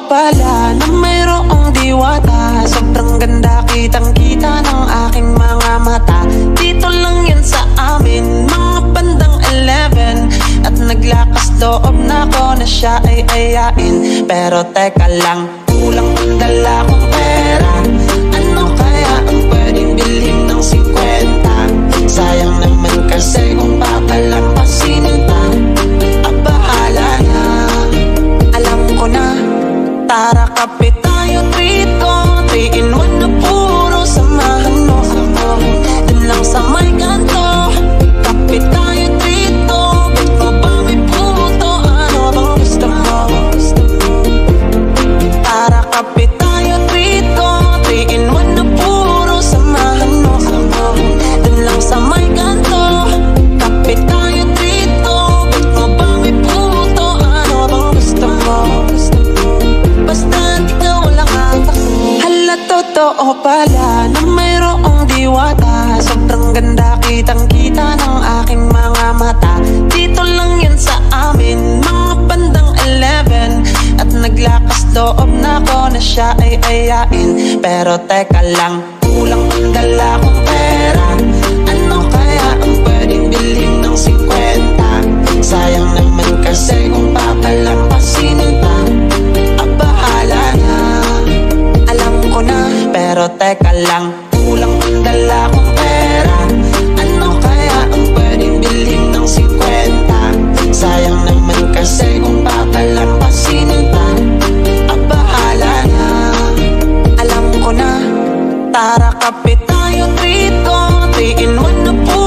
pala na mayroong diwata. Sobrang ganda, kitang-kita ng aking mga mata. Dito lang yan sa amin, mga bandang 11. At naglakas loob na ko na siya ay ayain. Pero teka lang, kulang ang dala kong pera. Ano kaya ang pwedeng bilhin ng 50? Sayang naman kasi kung papalampasin pa. Bahala na, alam ko na. Tara kape tayo dito, 3 in 1 na puro samahan mo ako. Dun lang sa may kanto, kape tayo dito. Ba't mo ba may puto? Ano bang gusto mo? Tara kape tayo dito, 3 in 1 na puro samahan mo ako. Dun lang sa may kanto, kape tayo dito. Ba't mo ba may puto? Ano bang gusto mo? Basta ikaw lang ako. Hala, totoo pala na mayroong diwata. Sobrang ganda, kitang-kita ng aking mga mata. Dito lang yan sa amin, mga bandang 11. At naglakas loob na ko na siya ay ayain. Pero teka lang, kulang ang dala kong pera. Ano kaya ang pwedeng bilhin ng 50? Sayang naman kasi kung papalampasin pa. Bahala na, alam ko na. Pero teka lang, kulang ang dala kong pera. Ano kaya ang pwedeng bilhin ng 50? Sayang naman kasi kung papalampasin pa. Bahala na, alam ko na. Tara kape tayo dito, 3 in 1 na po.